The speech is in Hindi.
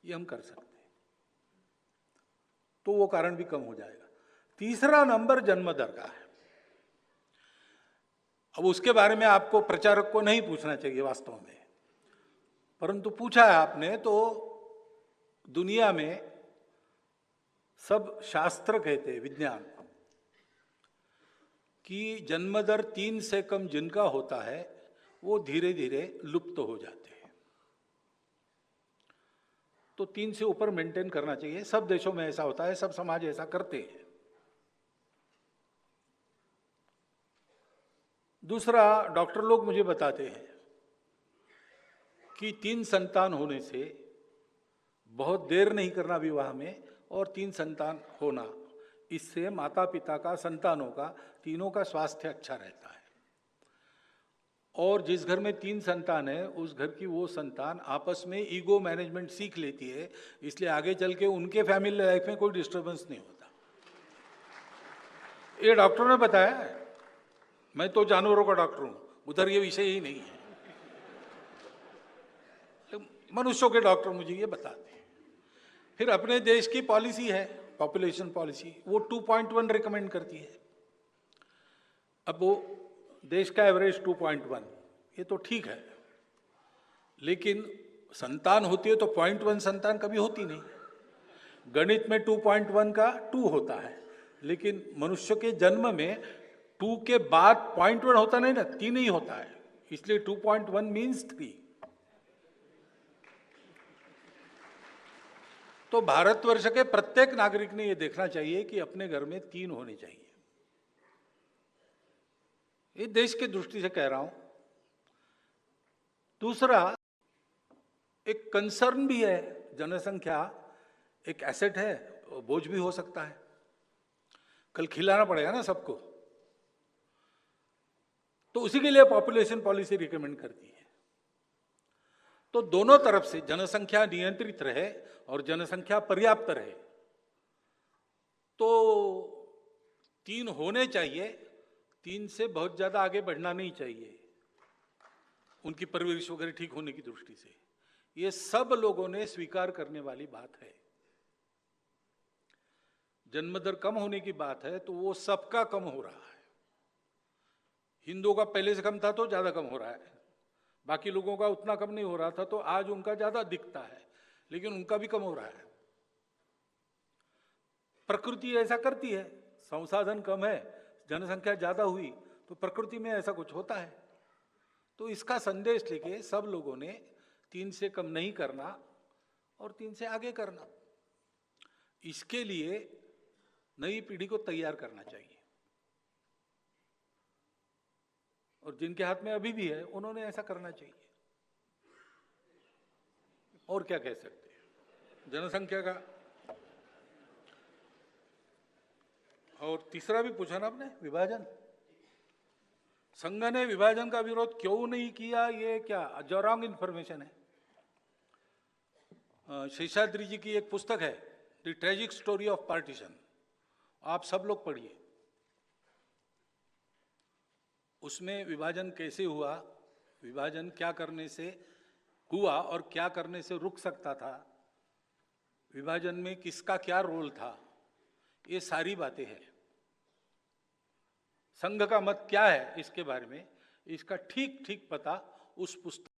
ये हम कर सकते हैं, तो वो कारण भी कम हो जाएगा। तीसरा नंबर जन्म दर का है। अब उसके बारे में आपको प्रचारक को नहीं पूछना चाहिए वास्तव में, परंतु पूछा है आपने, तो दुनिया में सब शास्त्र कहते हैं, विज्ञान, कि जन्म दर 3 से कम जिनका होता है वो धीरे धीरे लुप्त हो जाते हैं। तो 3 से ऊपर मेंटेन करना चाहिए। सब देशों में ऐसा होता है, सब समाज ऐसा करते हैं। दूसरा, डॉक्टर लोग मुझे बताते हैं कि 3 संतान होने से बहुत देर नहीं करना विवाह में, और 3 संतान होना, इससे माता पिता का, संतानों का, तीनों का स्वास्थ्य अच्छा रहता है। और जिस घर में 3 संतान है, उस घर की वो संतान आपस में ईगो मैनेजमेंट सीख लेती है, इसलिए आगे चल के उनके फैमिली लाइफ में कोई डिस्टर्बेंस नहीं होता। ये डॉक्टरों ने बताया है, मैं तो जानवरों का डॉक्टर हूं, उधर ये विषय ही नहीं है, मनुष्यों के डॉक्टर मुझे ये बताते हैं। फिर अपने देश की पॉलिसी है, पॉपुलेशन पॉलिसी, वो 2.1 रिकमेंड करती है। अब वो देश का एवरेज 2.1, ये तो ठीक है, लेकिन संतान होती है तो 0.1 संतान कभी होती नहीं। गणित में 2.1 का 2 होता है, लेकिन मनुष्य के जन्म में 2 के बाद 0.1 होता नहीं ना, 3 ही होता है, इसलिए 2.1 मीन्स 3। तो भारतवर्ष के प्रत्येक नागरिक ने यह देखना चाहिए कि अपने घर में 3 होने चाहिए। ये देश की दृष्टि से कह रहा हूं। दूसरा, एक कंसर्न भी है, जनसंख्या एक एसेट है, बोझ भी हो सकता है, कल खिलाना पड़ेगा ना सबको, तो उसी के लिए पॉपुलेशन पॉलिसी रिकमेंड करती है। तो दोनों तरफ से जनसंख्या नियंत्रित रहे और जनसंख्या पर्याप्त रहे, तो 3 होने चाहिए, 3 से बहुत ज्यादा आगे बढ़ना नहीं चाहिए, उनकी परवरिश वगैरह ठीक होने की दृष्टि से। ये सब लोगों ने स्वीकार करने वाली बात है। जन्म दर कम होने की बात है तो वो सबका कम हो रहा है। हिंदुओं का पहले से कम था तो ज्यादा कम हो रहा है, बाकी लोगों का उतना कम नहीं हो रहा था तो आज उनका ज्यादा दिखता है, लेकिन उनका भी कम हो रहा है। प्रकृति ऐसा करती है, संसाधन कम है, जनसंख्या ज्यादा हुई तो प्रकृति में ऐसा कुछ होता है। तो इसका संदेश लेके सब लोगों ने 3 से कम नहीं करना और 3 से आगे करना, इसके लिए नई पीढ़ी को तैयार करना चाहिए। और जिनके हाथ में अभी भी है उन्होंने ऐसा करना चाहिए। और क्या कह सकते हैं जनसंख्या का। और तीसरा भी पूछा ना आपने, विभाजन। संघ ने विभाजन का विरोध क्यों नहीं किया, ये क्या जो रॉन्ग इंफॉर्मेशन है। शेषाद्री जी की एक पुस्तक है, the tragic story of partition, आप सब लोग पढ़िए। उसमें विभाजन कैसे हुआ, विभाजन क्या करने से हुआ और क्या करने से रुक सकता था, विभाजन में किसका क्या रोल था, ये सारी बातें हैं। संघ का मत क्या है इसके बारे में, इसका ठीक ठीक पता उस पुस्तक